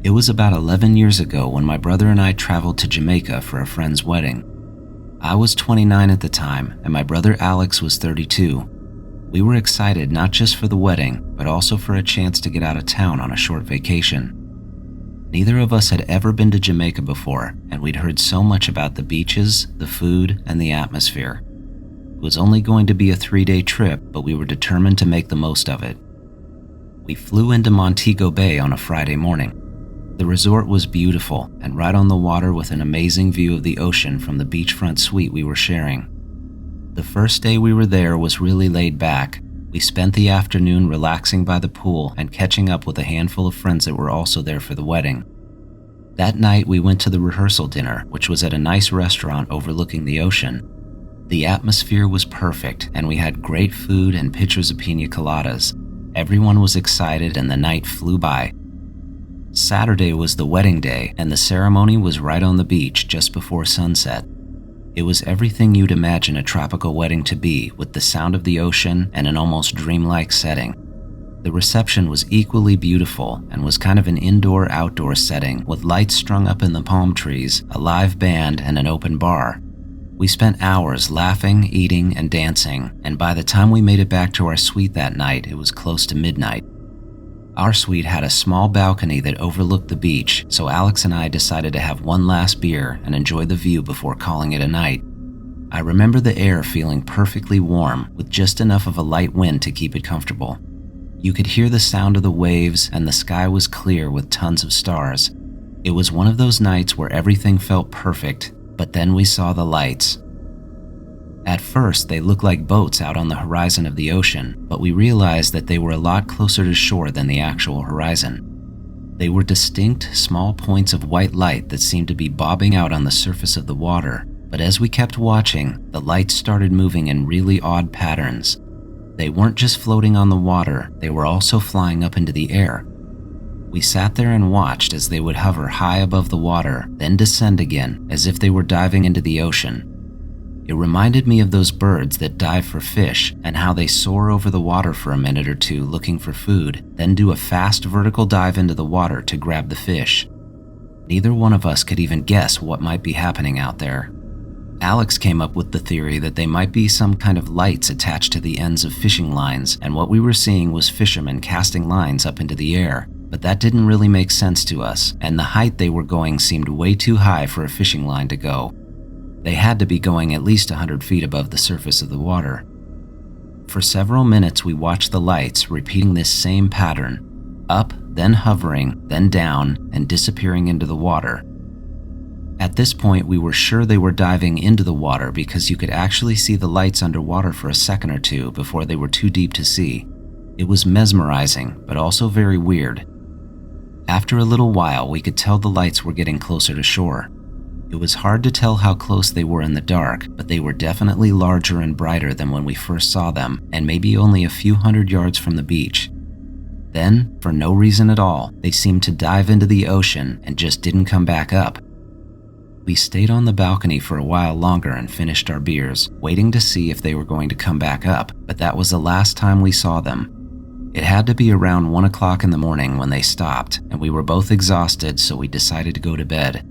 It was about 11 years ago when my brother and I traveled to Jamaica for a friend's wedding. I was 29 at the time, and my brother Alex was 32. We were excited not just for the wedding, but also for a chance to get out of town on a short vacation. Neither of us had ever been to Jamaica before, and we'd heard so much about the beaches, the food, and the atmosphere. It was only going to be a 3-day trip, but we were determined to make the most of it. We flew into Montego Bay on a Friday morning. The resort was beautiful and right on the water with an amazing view of the ocean from the beachfront suite we were sharing. The first day we were there was really laid back. We spent the afternoon relaxing by the pool and catching up with a handful of friends that were also there for the wedding. That night we went to the rehearsal dinner, which was at a nice restaurant overlooking the ocean. The atmosphere was perfect and we had great food and pitchers of pina coladas. Everyone was excited and the night flew by. Saturday was the wedding day, and the ceremony was right on the beach just before sunset. It was everything you'd imagine a tropical wedding to be, with the sound of the ocean and an almost dreamlike setting. The reception was equally beautiful and was kind of an indoor-outdoor setting with lights strung up in the palm trees, a live band, and an open bar. We spent hours laughing, eating, and dancing, and by the time we made it back to our suite that night, it was close to midnight. Our suite had a small balcony that overlooked the beach, so Alex and I decided to have one last beer and enjoy the view before calling it a night. I remember the air feeling perfectly warm, with just enough of a light wind to keep it comfortable. You could hear the sound of the waves, and the sky was clear with tons of stars. It was one of those nights where everything felt perfect, but then we saw the lights. At first, they looked like boats out on the horizon of the ocean, but we realized that they were a lot closer to shore than the actual horizon. They were distinct, small points of white light that seemed to be bobbing out on the surface of the water, but as we kept watching, the lights started moving in really odd patterns. They weren't just floating on the water, they were also flying up into the air. We sat there and watched as they would hover high above the water, then descend again, as if they were diving into the ocean. It reminded me of those birds that dive for fish and how they soar over the water for a minute or two looking for food, then do a fast vertical dive into the water to grab the fish. Neither one of us could even guess what might be happening out there. Alex came up with the theory that they might be some kind of lights attached to the ends of fishing lines, and what we were seeing was fishermen casting lines up into the air. But that didn't really make sense to us, and the height they were going seemed way too high for a fishing line to go. They had to be going at least 100 feet above the surface of the water. For several minutes we watched the lights repeating this same pattern, up, then hovering, then down, and disappearing into the water. At this point we were sure they were diving into the water because you could actually see the lights underwater for a second or two before they were too deep to see. It was mesmerizing, but also very weird. After a little while we could tell the lights were getting closer to shore. It was hard to tell how close they were in the dark, but they were definitely larger and brighter than when we first saw them, and maybe only a few hundred yards from the beach. Then, for no reason at all, they seemed to dive into the ocean and just didn't come back up. We stayed on the balcony for a while longer and finished our beers, waiting to see if they were going to come back up, but that was the last time we saw them. It had to be around 1 o'clock in the morning when they stopped, and we were both exhausted, so we decided to go to bed.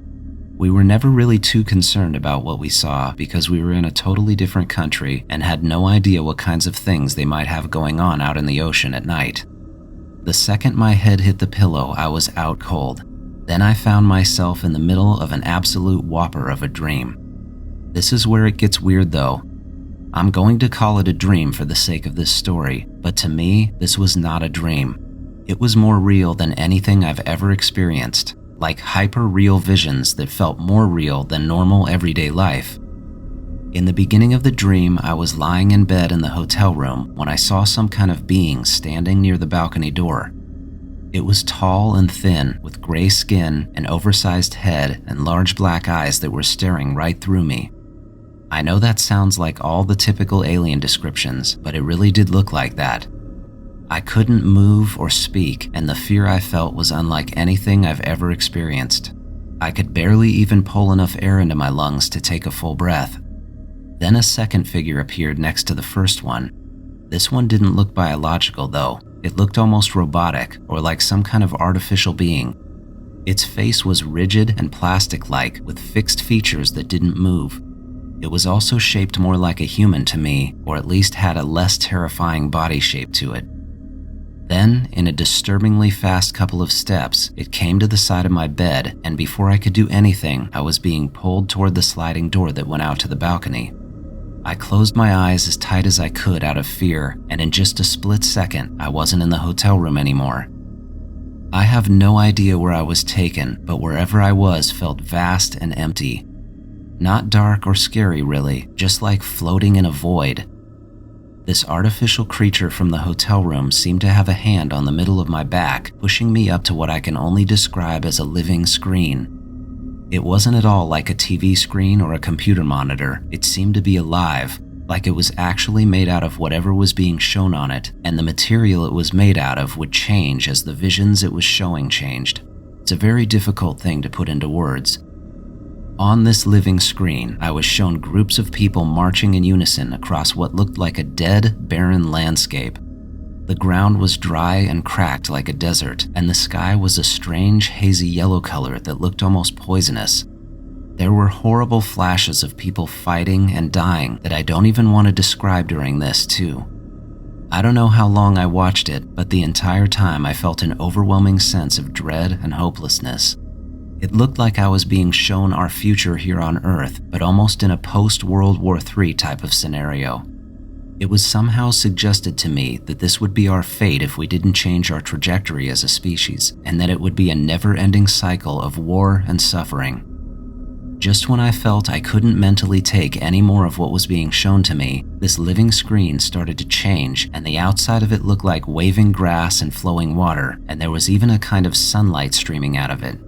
We were never really too concerned about what we saw because we were in a totally different country and had no idea what kinds of things they might have going on out in the ocean at night. The second my head hit the pillow, I was out cold. Then I found myself in the middle of an absolute whopper of a dream. This is where it gets weird though. I'm going to call it a dream for the sake of this story, but to me, this was not a dream. It was more real than anything I've ever experienced. Like hyper-real visions that felt more real than normal everyday life. In the beginning of the dream, I was lying in bed in the hotel room when I saw some kind of being standing near the balcony door. It was tall and thin, with gray skin, an oversized head, and large black eyes that were staring right through me. I know that sounds like all the typical alien descriptions, but it really did look like that. I couldn't move or speak, and the fear I felt was unlike anything I've ever experienced. I could barely even pull enough air into my lungs to take a full breath. Then a second figure appeared next to the first one. This one didn't look biological though. It looked almost robotic or like some kind of artificial being. Its face was rigid and plastic-like, with fixed features that didn't move. It was also shaped more like a human to me, or at least had a less terrifying body shape to it. Then, in a disturbingly fast couple of steps, it came to the side of my bed, and before I could do anything, I was being pulled toward the sliding door that went out to the balcony. I closed my eyes as tight as I could out of fear, and in just a split second, I wasn't in the hotel room anymore. I have no idea where I was taken, but wherever I was felt vast and empty. Not dark or scary really, just like floating in a void. This artificial creature from the hotel room seemed to have a hand on the middle of my back, pushing me up to what I can only describe as a living screen. It wasn't at all like a TV screen or a computer monitor. It seemed to be alive, like it was actually made out of whatever was being shown on it, and the material it was made out of would change as the visions it was showing changed. It's a very difficult thing to put into words. On this living screen, I was shown groups of people marching in unison across what looked like a dead, barren landscape. The ground was dry and cracked like a desert, and the sky was a strange, hazy yellow color that looked almost poisonous. There were horrible flashes of people fighting and dying that I don't even want to describe during this, too. I don't know how long I watched it, but the entire time I felt an overwhelming sense of dread and hopelessness. It looked like I was being shown our future here on Earth, but almost in a post-World War III type of scenario. It was somehow suggested to me that this would be our fate if we didn't change our trajectory as a species, and that it would be a never-ending cycle of war and suffering. Just when I felt I couldn't mentally take any more of what was being shown to me, this living screen started to change, and the outside of it looked like waving grass and flowing water, and there was even a kind of sunlight streaming out of it.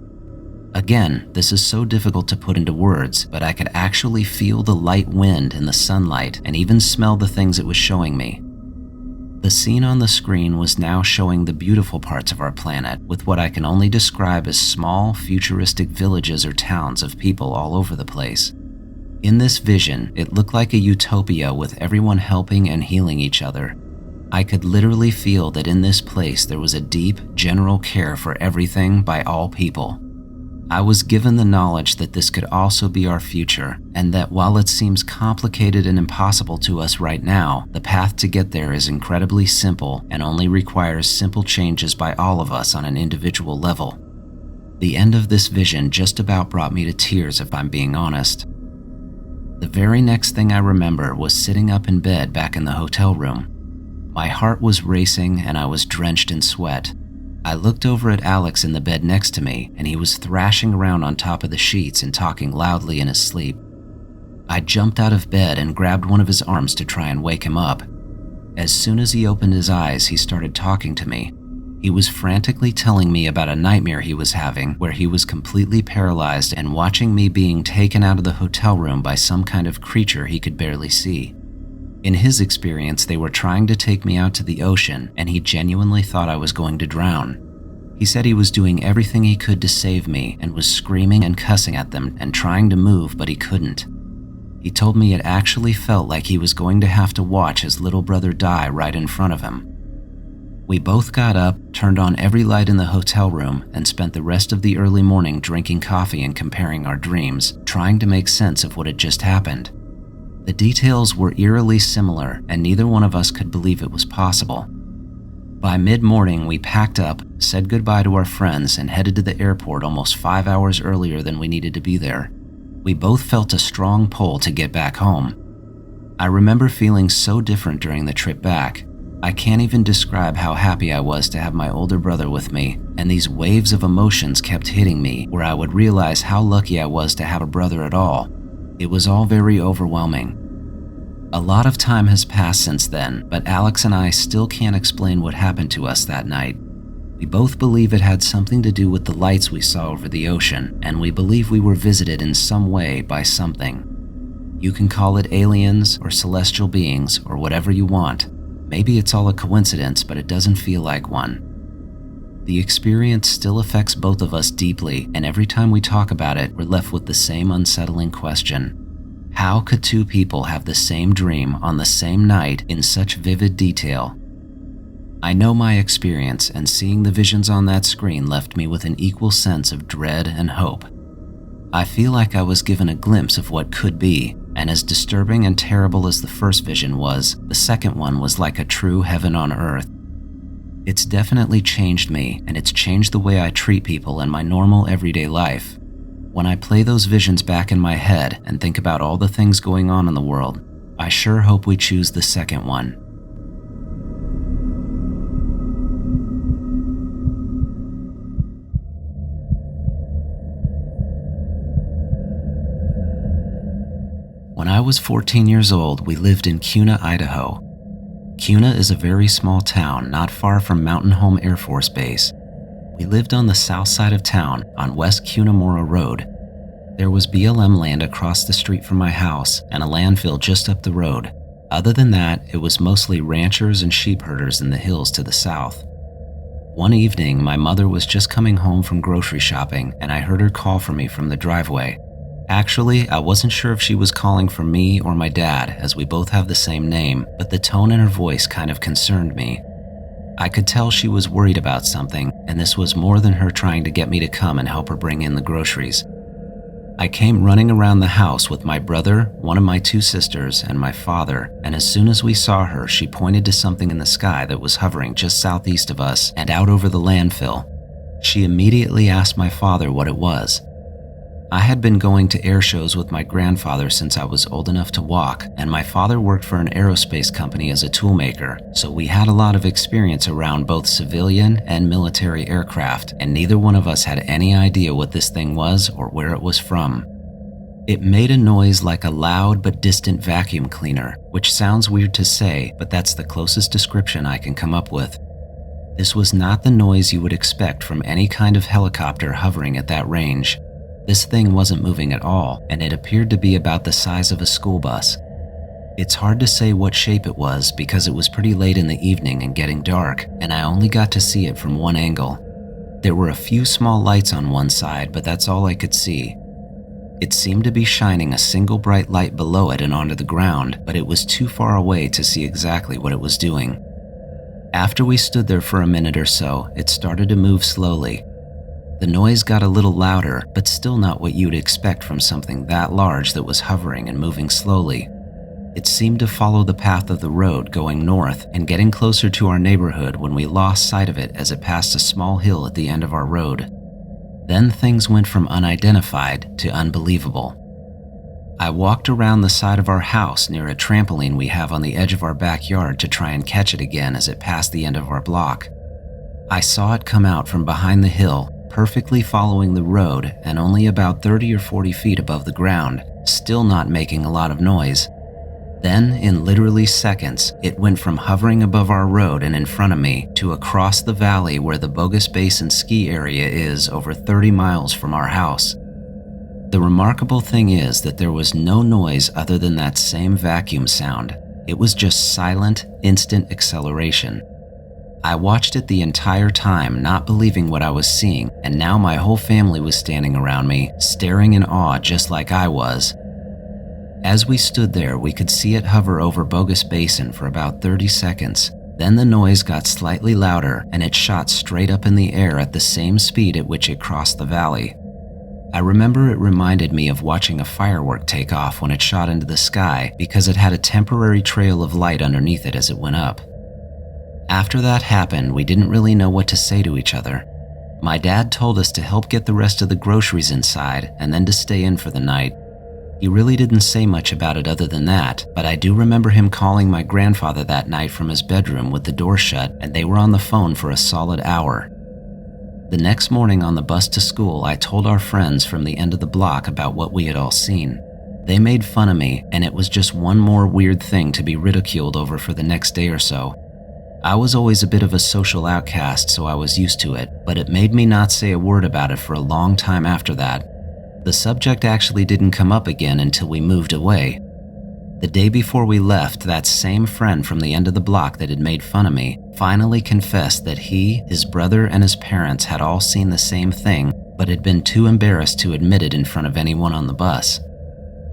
Again, this is so difficult to put into words, but I could actually feel the light wind and the sunlight, and even smell the things it was showing me. The scene on the screen was now showing the beautiful parts of our planet, with what I can only describe as small, futuristic villages or towns of people all over the place. In this vision, it looked like a utopia with everyone helping and healing each other. I could literally feel that in this place there was a deep, general care for everything by all people. I was given the knowledge that this could also be our future, and that while it seems complicated and impossible to us right now, the path to get there is incredibly simple and only requires simple changes by all of us on an individual level. The end of this vision just about brought me to tears, if I'm being honest. The very next thing I remember was sitting up in bed back in the hotel room. My heart was racing and I was drenched in sweat. I looked over at Alex in the bed next to me, and he was thrashing around on top of the sheets and talking loudly in his sleep. I jumped out of bed and grabbed one of his arms to try and wake him up. As soon as he opened his eyes, he started talking to me. He was frantically telling me about a nightmare he was having where he was completely paralyzed and watching me being taken out of the hotel room by some kind of creature he could barely see. In his experience, they were trying to take me out to the ocean, and he genuinely thought I was going to drown. He said he was doing everything he could to save me and was screaming and cussing at them and trying to move, but he couldn't. He told me it actually felt like he was going to have to watch his little brother die right in front of him. We both got up, turned on every light in the hotel room, and spent the rest of the early morning drinking coffee and comparing our dreams, trying to make sense of what had just happened. The details were eerily similar, and neither one of us could believe it was possible. By mid-morning, we packed up, said goodbye to our friends, and headed to the airport almost 5 hours earlier than we needed to be there. We both felt a strong pull to get back home. I remember feeling so different during the trip back. I can't even describe how happy I was to have my older brother with me, and these waves of emotions kept hitting me where I would realize how lucky I was to have a brother at all. It was all very overwhelming. A lot of time has passed since then, but Alex and I still can't explain what happened to us that night. We both believe it had something to do with the lights we saw over the ocean, and we believe we were visited in some way by something. You can call it aliens or celestial beings or whatever you want. Maybe it's all a coincidence, but it doesn't feel like one. The experience still affects both of us deeply, and every time we talk about it, we're left with the same unsettling question. How could two people have the same dream on the same night in such vivid detail? I know my experience, and seeing the visions on that screen left me with an equal sense of dread and hope. I feel like I was given a glimpse of what could be, and as disturbing and terrible as the first vision was, the second one was like a true heaven on earth. It's definitely changed me, and it's changed the way I treat people in my normal everyday life. When I play those visions back in my head and think about all the things going on in the world, I sure hope we choose the second one. When I was 14 years old, we lived in Kuna, Idaho. Kuna is a very small town not far from Mountain Home Air Force Base. We lived on the south side of town on West Cunamora Road. There was BLM land across the street from my house and a landfill just up the road. Other than that, it was mostly ranchers and sheep herders in the hills to the south. One evening, my mother was just coming home from grocery shopping and I heard her call for me from the driveway. Actually, I wasn't sure if she was calling for me or my dad, as we both have the same name, but the tone in her voice kind of concerned me. I could tell she was worried about something, and this was more than her trying to get me to come and help her bring in the groceries. I came running around the house with my brother, one of my two sisters, and my father, and as soon as we saw her, she pointed to something in the sky that was hovering just southeast of us and out over the landfill. She immediately asked my father what it was. I had been going to air shows with my grandfather since I was old enough to walk, and my father worked for an aerospace company as a toolmaker, so we had a lot of experience around both civilian and military aircraft, and neither one of us had any idea what this thing was or where it was from. It made a noise like a loud but distant vacuum cleaner, which sounds weird to say, but that's the closest description I can come up with. This was not the noise you would expect from any kind of helicopter hovering at that range. This thing wasn't moving at all, and it appeared to be about the size of a school bus. It's hard to say what shape it was because it was pretty late in the evening and getting dark, and I only got to see it from one angle. There were a few small lights on one side, but that's all I could see. It seemed to be shining a single bright light below it and onto the ground, but it was too far away to see exactly what it was doing. After we stood there for a minute or so, it started to move slowly. The noise got a little louder, but still not what you'd expect from something that large that was hovering and moving slowly. It seemed to follow the path of the road going north and getting closer to our neighborhood when we lost sight of it as it passed a small hill at the end of our road. Then things went from unidentified to unbelievable. I walked around the side of our house near a trampoline we have on the edge of our backyard to try and catch it again as it passed the end of our block. I saw it come out from behind the hill, perfectly following the road and only about 30 or 40 feet above the ground, still not making a lot of noise. Then, in literally seconds, it went from hovering above our road and in front of me to across the valley where the Bogus Basin ski area is over 30 miles from our house. The remarkable thing is that there was no noise other than that same vacuum sound. It was just silent, instant acceleration. I watched it the entire time, not believing what I was seeing, and now my whole family was standing around me, staring in awe just like I was. As we stood there, we could see it hover over Bogus Basin for about 30 seconds. Then the noise got slightly louder, and it shot straight up in the air at the same speed at which it crossed the valley. I remember it reminded me of watching a firework take off when it shot into the sky because it had a temporary trail of light underneath it as it went up. After that happened, we didn't really know what to say to each other. My dad told us to help get the rest of the groceries inside and then to stay in for the night. He really didn't say much about it other than that, but I do remember him calling my grandfather that night from his bedroom with the door shut, and they were on the phone for a solid hour. The next morning on the bus to school, I told our friends from the end of the block about what we had all seen. They made fun of me, and it was just one more weird thing to be ridiculed over for the next day or so. I was always a bit of a social outcast, so I was used to it, but it made me not say a word about it for a long time after that. The subject actually didn't come up again until we moved away. The day before we left, that same friend from the end of the block that had made fun of me finally confessed that he, his brother, and his parents had all seen the same thing, but had been too embarrassed to admit it in front of anyone on the bus.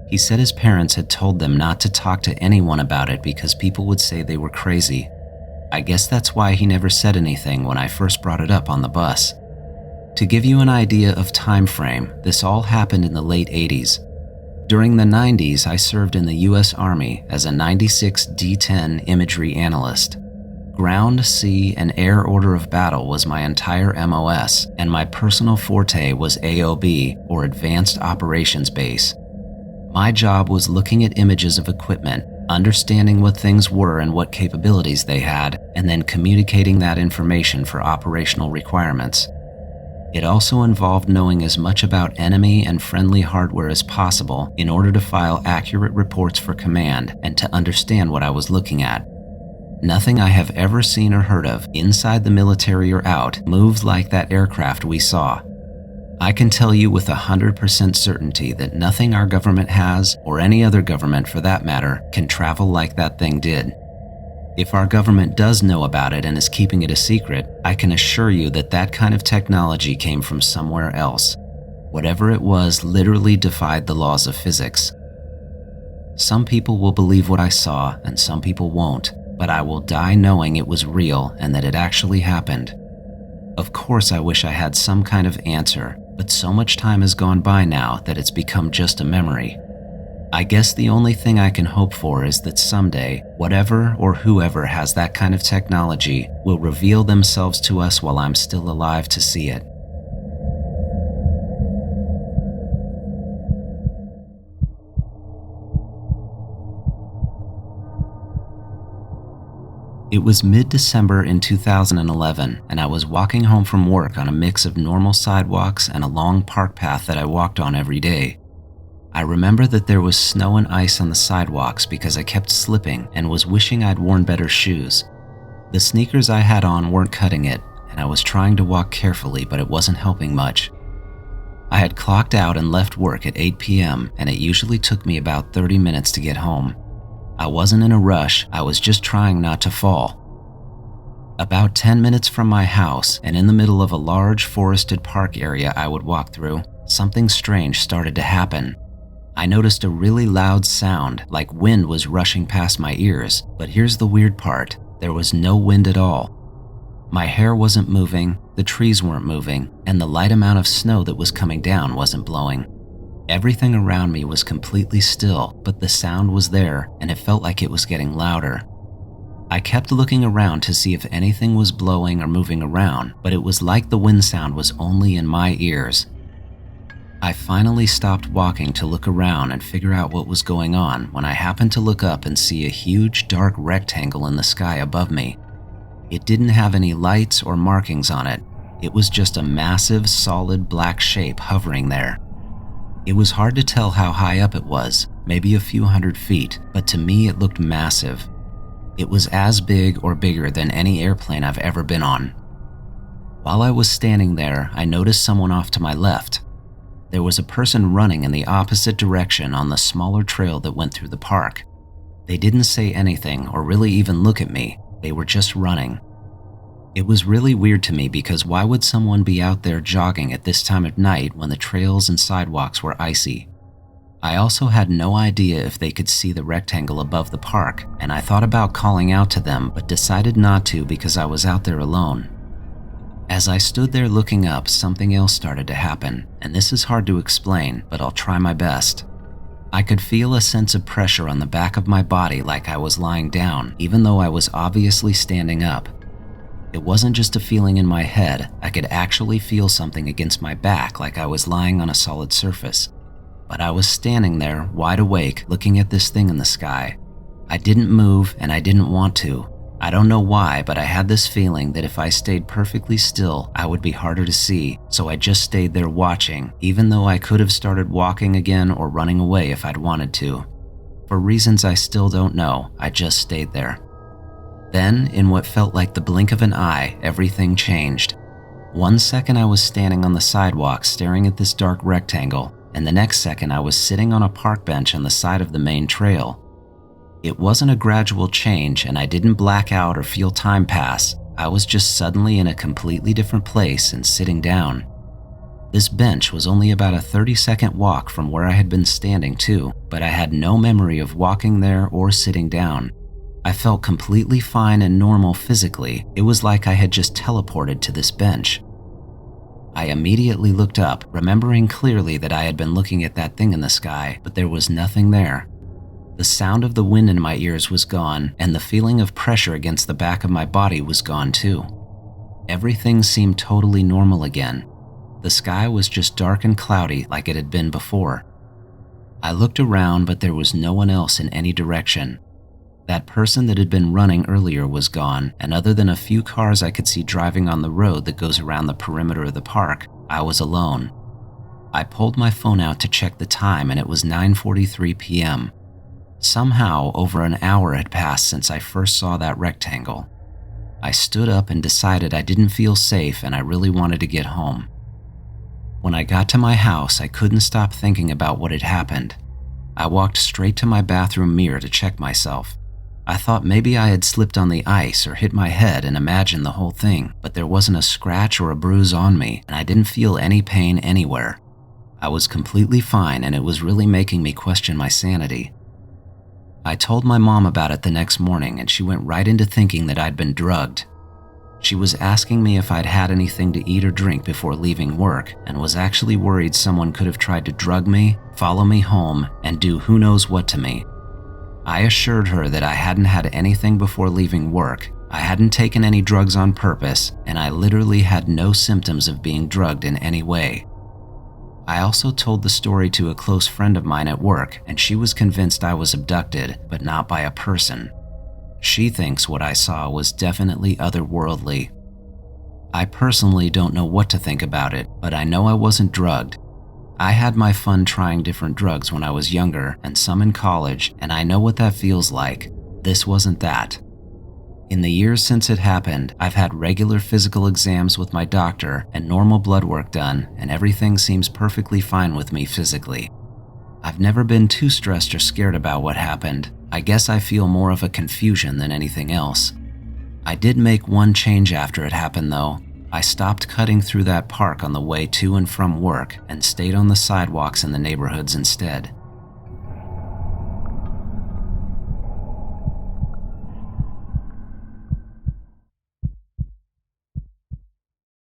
He said his parents had told them not to talk to anyone about it because people would say they were crazy. I guess that's why he never said anything when I first brought it up on the bus. To give you an idea of time frame, this all happened in the late 80s. During the 90s, I served in the US Army as a 96 D10 imagery analyst. Ground, sea, and air order of battle was my entire MOS, and my personal forte was AOB, or Advanced Operations Base. My job was looking at images of equipment, understanding what things were and what capabilities they had, and then communicating that information for operational requirements. It also involved knowing as much about enemy and friendly hardware as possible in order to file accurate reports for command and to understand what I was looking at. Nothing I have ever seen or heard of, inside the military or out, moves like that aircraft we saw. I can tell you with 100% certainty that nothing our government has, or any other government for that matter, can travel like that thing did. If our government does know about it and is keeping it a secret, I can assure you that that kind of technology came from somewhere else. Whatever it was literally defied the laws of physics. Some people will believe what I saw and some people won't, but I will die knowing it was real and that it actually happened. Of course, I wish I had some kind of answer, but so much time has gone by now that it's become just a memory. I guess the only thing I can hope for is that someday, whatever or whoever has that kind of technology will reveal themselves to us while I'm still alive to see it. It was mid-December in 2011, and I was walking home from work on a mix of normal sidewalks and a long park path that I walked on every day. I remember that there was snow and ice on the sidewalks because I kept slipping and was wishing I'd worn better shoes. The sneakers I had on weren't cutting it, and I was trying to walk carefully, but it wasn't helping much. I had clocked out and left work at 8 p.m., and it usually took me about 30 minutes to get home. I wasn't in a rush, I was just trying not to fall. About 10 minutes from my house, and in the middle of a large forested park area I would walk through, something strange started to happen. I noticed a really loud sound, like wind was rushing past my ears, but here's the weird part, there was no wind at all. My hair wasn't moving, the trees weren't moving, and the light amount of snow that was coming down wasn't blowing. Everything around me was completely still, but the sound was there, and it felt like it was getting louder. I kept looking around to see if anything was blowing or moving around, but it was like the wind sound was only in my ears. I finally stopped walking to look around and figure out what was going on when I happened to look up and see a huge dark rectangle in the sky above me. It didn't have any lights or markings on it. It was just a massive, solid black shape hovering there. It was hard to tell how high up it was, maybe a few hundred feet, but to me it looked massive. It was as big or bigger than any airplane I've ever been on. While I was standing there, I noticed someone off to my left. There was a person running in the opposite direction on the smaller trail that went through the park. They didn't say anything or really even look at me, they were just running. It was really weird to me because why would someone be out there jogging at this time of night when the trails and sidewalks were icy? I also had no idea if they could see the rectangle above the park, and I thought about calling out to them but decided not to because I was out there alone. As I stood there looking up, something else started to happen, and this is hard to explain, but I'll try my best. I could feel a sense of pressure on the back of my body like I was lying down, even though I was obviously standing up. It wasn't just a feeling in my head, I could actually feel something against my back like I was lying on a solid surface. But I was standing there, wide awake, looking at this thing in the sky. I didn't move, and I didn't want to. I don't know why, but I had this feeling that if I stayed perfectly still, I would be harder to see, so I just stayed there watching, even though I could have started walking again or running away if I'd wanted to. For reasons I still don't know, I just stayed there. Then, in what felt like the blink of an eye, everything changed. 1 second I was standing on the sidewalk staring at this dark rectangle, and the next second I was sitting on a park bench on the side of the main trail. It wasn't a gradual change, and I didn't black out or feel time pass. I was just suddenly in a completely different place and sitting down. This bench was only about a 30-second walk from where I had been standing too, but I had no memory of walking there or sitting down. I felt completely fine and normal physically. It was like I had just teleported to this bench. I immediately looked up, remembering clearly that I had been looking at that thing in the sky, but there was nothing there. The sound of the wind in my ears was gone, and the feeling of pressure against the back of my body was gone too. Everything seemed totally normal again. The sky was just dark and cloudy like it had been before. I looked around, but there was no one else in any direction. That person that had been running earlier was gone, and other than a few cars I could see driving on the road that goes around the perimeter of the park, I was alone. I pulled my phone out to check the time, and it was 9:43 p.m. Somehow, over an hour had passed since I first saw that rectangle. I stood up and decided I didn't feel safe and I really wanted to get home. When I got to my house, I couldn't stop thinking about what had happened. I walked straight to my bathroom mirror to check myself. I thought maybe I had slipped on the ice or hit my head and imagined the whole thing, but there wasn't a scratch or a bruise on me, and I didn't feel any pain anywhere. I was completely fine, and it was really making me question my sanity. I told my mom about it the next morning, and she went right into thinking that I'd been drugged. She was asking me if I'd had anything to eat or drink before leaving work, and was actually worried someone could have tried to drug me, follow me home, and do who knows what to me. I assured her that I hadn't had anything before leaving work, I hadn't taken any drugs on purpose, and I literally had no symptoms of being drugged in any way. I also told the story to a close friend of mine at work, and she was convinced I was abducted, but not by a person. She thinks what I saw was definitely otherworldly. I personally don't know what to think about it, but I know I wasn't drugged. I had my fun trying different drugs when I was younger, and some in college, and I know what that feels like. This wasn't that. In the years since it happened, I've had regular physical exams with my doctor and normal blood work done, and everything seems perfectly fine with me physically. I've never been too stressed or scared about what happened. I guess I feel more of a confusion than anything else. I did make one change after it happened though. I stopped cutting through that park on the way to and from work and stayed on the sidewalks in the neighborhoods instead.